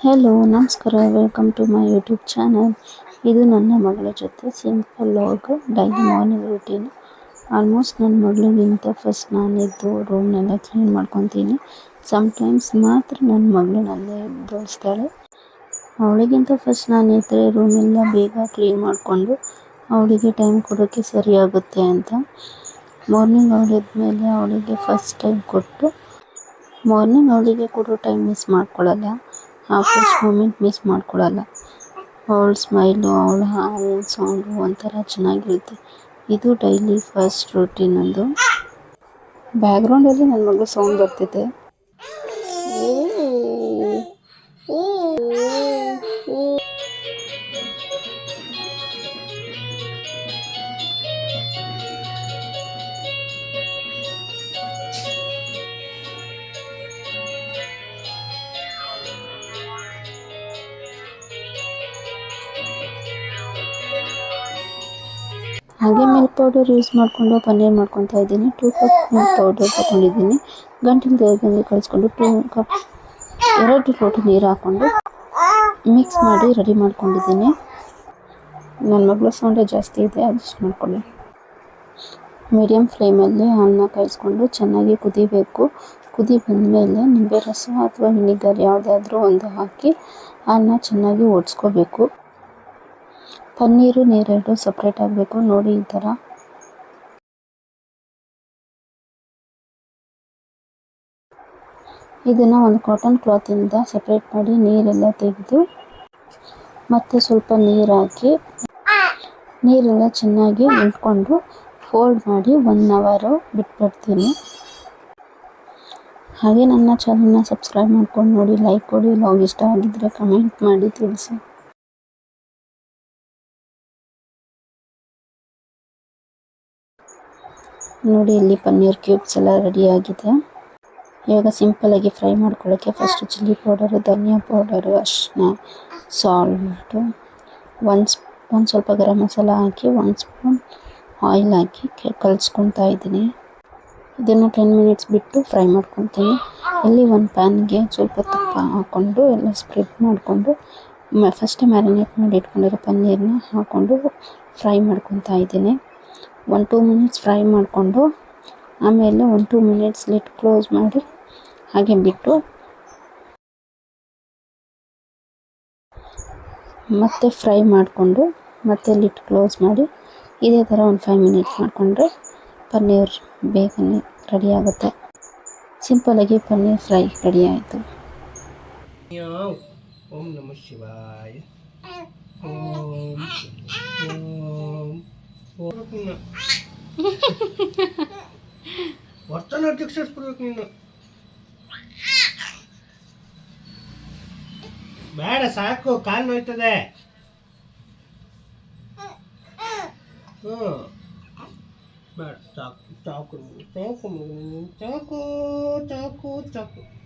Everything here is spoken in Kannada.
ಹೆಲೋ ನಮಸ್ಕಾರ, welcome to my YouTube channel. ಇದು ನನ್ನ ಮಗಳ ಜೊತೆ simple vlog, daily morning routine. Almost ನನ್ನ ಮಗಳಿಗಿಂತ ಫಸ್ಟ್ ನಾನೆದ್ದು ರೂಮ್ನೆಲ್ಲ ಕ್ಲೀನ್ ಮಾಡ್ಕೊತೀನಿ. ಸಮ್ಟೈಮ್ಸ್ ಮಾತ್ರ ನನ್ನ ಮಗಳು ನನ್ನೇ ಎದ್ದೋಳಿಸ್ತಾಳೆ. ಅವಳಿಗಿಂತ ಫಸ್ಟ್ ನಾನು ಎದ್ದರೆ ರೂಮೆಲ್ಲ ಬೇಗ ಕ್ಲೀನ್ ಮಾಡಿಕೊಂಡು ಅವಳಿಗೆ ಟೈಮ್ ಕೊಡೋಕ್ಕೆ ಸರಿಯಾಗುತ್ತೆ ಅಂತ ಮಾರ್ನಿಂಗ್ ಅವಳು ಎದ್ಮೇಲೆ ಅವಳಿಗೆ ಫಸ್ಟ್ ಟೈಮ್ ಕೊಟ್ಟು ಮಾರ್ನಿಂಗ್ ಅವಳಿಗೆ ಕೊಡೋ ಟೈಮ್ ಮಿಸ್ ಮಾಡ್ಕೊಳ್ಳಲ್ಲ. ಆ ಫಸ್ಟ್ ಮೂಮೆಂಟ್ ಮಿಸ್ ಮಾಡ್ಕೊಳ್ಳಲ್ಲ. ಅವಳ ಸ್ಮೈಲು, ಅವಳ ಹಾವು ಸೌಂಡು ಒಂಥರ ಚೆನ್ನಾಗಿರುತ್ತೆ. ಇದು ಡೈಲಿ ಫಸ್ಟ್ ರೂಟೀನ್ ನಂದು. ಬ್ಯಾಕ್ಗ್ರೌಂಡಲ್ಲಿ ನನ್ನ ಮಗಳು ಸೌಂಡ್ ಬರ್ತಿದೆ. ಹಾಗೆ ಮಿಲ್ಕ್ ಪೌಡರ್ ಯೂಸ್ ಮಾಡಿಕೊಂಡು ಪನ್ನೀರ್ ಮಾಡ್ಕೊತಾ ಇದ್ದೀನಿ. 2 ಕಪ್ ಮಿಲ್ಕ್ ಪೌಡರ್ ತಗೊಂಡಿದ್ದೀನಿ. ಗಂಟಿನ ನೀರು ಕಳಿಸ್ಕೊಂಡು 2 ಲೋಟ ನೀರು ಹಾಕ್ಕೊಂಡು ಮಿಕ್ಸ್ ಮಾಡಿ ರೆಡಿ ಮಾಡ್ಕೊಂಡಿದ್ದೀನಿ. ನನ್ನ ಮಗಳ ಸೌಂಡೇ ಜಾಸ್ತಿ ಇದೆ, ಅಡ್ಜಸ್ಟ್ ಮಾಡ್ಕೊಳ್ಳಿ. ಮೀಡಿಯಮ್ ಫ್ಲೇಮಲ್ಲಿ ಹಾಲನ್ನ ಕಾಯಿಸ್ಕೊಂಡು ಚೆನ್ನಾಗಿ ಕುದಿಬೇಕು. ಕುದಿ ಬಂದಮೇಲೆ ನಿಂಬೆ ರಸ ಅಥವಾ ವಿನಿಗರ್ ಯಾವುದಾದ್ರೂ ಒಂದು ಹಾಕಿ ಹಾಲನ್ನ ಚೆನ್ನಾಗಿ ಓಡಿಸ್ಕೋಬೇಕು. ಪನ್ನೀರು ನೀರೆರಡು ಸಪ್ರೇಟ್ ಆಗಬೇಕು. ನೋಡಿ ಈ ಥರ. ಇದನ್ನು ಒಂದು ಕಾಟನ್ ಕ್ಲಾತಿಂದ ಸಪ್ರೇಟ್ ಮಾಡಿ ನೀರೆಲ್ಲ ತೆಗೆದು ಮತ್ತೆ ಸ್ವಲ್ಪ ನೀರು ಹಾಕಿ ನೀರೆಲ್ಲ ಚೆನ್ನಾಗಿ ಇಟ್ಕೊಂಡು ಫೋಲ್ಡ್ ಮಾಡಿ 1 ಅವರ್ ಬಿಟ್ಬಿಡ್ತೀನಿ. ಹಾಗೆ ನನ್ನ ಚಾನಲ್ನ ಸಬ್ಸ್ಕ್ರೈಬ್ ಮಾಡ್ಕೊಂಡು ನೋಡಿ, ಲೈಕ್ ಕೊಡಿ. ಲಾಗ್ ಇಷ್ಟ ಆಗಿದ್ದರೆ ಕಮೆಂಟ್ ಮಾಡಿ ತಿಳಿಸಿ. ನೋಡಿ, ಇಲ್ಲಿ ಪನ್ನೀರ್ ಕ್ಯೂಬ್ಸ್ ಎಲ್ಲ ರೆಡಿ ಆಗಿದೆ. ಇವಾಗ ಸಿಂಪಲಾಗಿ ಫ್ರೈ ಮಾಡ್ಕೊಳ್ಳೋಕ್ಕೆ ಫಸ್ಟ್ ಚಿಲ್ಲಿ ಪೌಡರು, ಧನಿಯಾ ಪೌಡರು, ಅರಿಶಿನ, ಸಾಲ್ಟು, ಒಂದು ಸ್ವಲ್ಪ ಗರಂ ಮಸಾಲ ಹಾಕಿ 1 ಸ್ಪೂನ್ ಆಯಿಲ್ ಹಾಕಿ ಕಲಿಸ್ಕೊತಾ ಇದ್ದೀನಿ. ಇದನ್ನು 10 ಮಿನಿಟ್ಸ್ ಬಿಟ್ಟು ಫ್ರೈ ಮಾಡ್ಕೊತೀನಿ. ಇಲ್ಲಿ ಒಂದು ಪ್ಯಾನ್ಗೆ ಸ್ವಲ್ಪ ತುಪ್ಪ ಹಾಕ್ಕೊಂಡು ಎಲ್ಲ ಸ್ಪ್ರೆಡ್ ಮಾಡಿಕೊಂಡು ಫಸ್ಟೇ ಮ್ಯಾರಿನೇಟ್ ಮಾಡಿ ಇಟ್ಕೊಂಡಿರೋ ಪನ್ನೀರನ್ನ ಹಾಕ್ಕೊಂಡು ಫ್ರೈ ಮಾಡ್ಕೊತಾ ಇದ್ದೀನಿ. 1-2 ಮಿನಿಟ್ಸ್ ಫ್ರೈ ಮಾಡಿಕೊಂಡು ಆಮೇಲೆ 1-2 ಮಿನಿಟ್ಸ್ ಲಿಡ್ ಕ್ಲೋಸ್ ಮಾಡಿ ಹಾಗೆ ಬಿಟ್ಟು ಮತ್ತೆ ಫ್ರೈ ಮಾಡಿಕೊಂಡು ಮತ್ತೆ ಲಿಡ್ ಕ್ಲೋಸ್ ಮಾಡಿ ಇದೇ ಥರ ಒಂದು 5 ಮಿನಿಟ್ಸ್ ಮಾಡಿಕೊಂಡ್ರೆ ಪನ್ನೀರ್ ಬೇಗನೆ ರೆಡಿ ಆಗುತ್ತೆ. ಸಿಂಪಲಾಗಿ ಪನ್ನೀರ್ ಫ್ರೈ ರೆಡಿ ಆಯಿತು. ಓಂ ನಮಃ ಶಿವಾಯ. ವರ್ತನ ಅಧ್ಯಕ್ಷಿಸ್ಬಿಡ್ಬೇಕು ನೀನು. ಬೇಡ, ಸಾಕು, ಕಾಲು ನೋಯ್ತದೆ. ಬೇಡ, ಚಾಕು ಚಾಕು ಚಾಕು ಚಾಕು ಚಾಕು ಚಾಕು ಚಾಕು.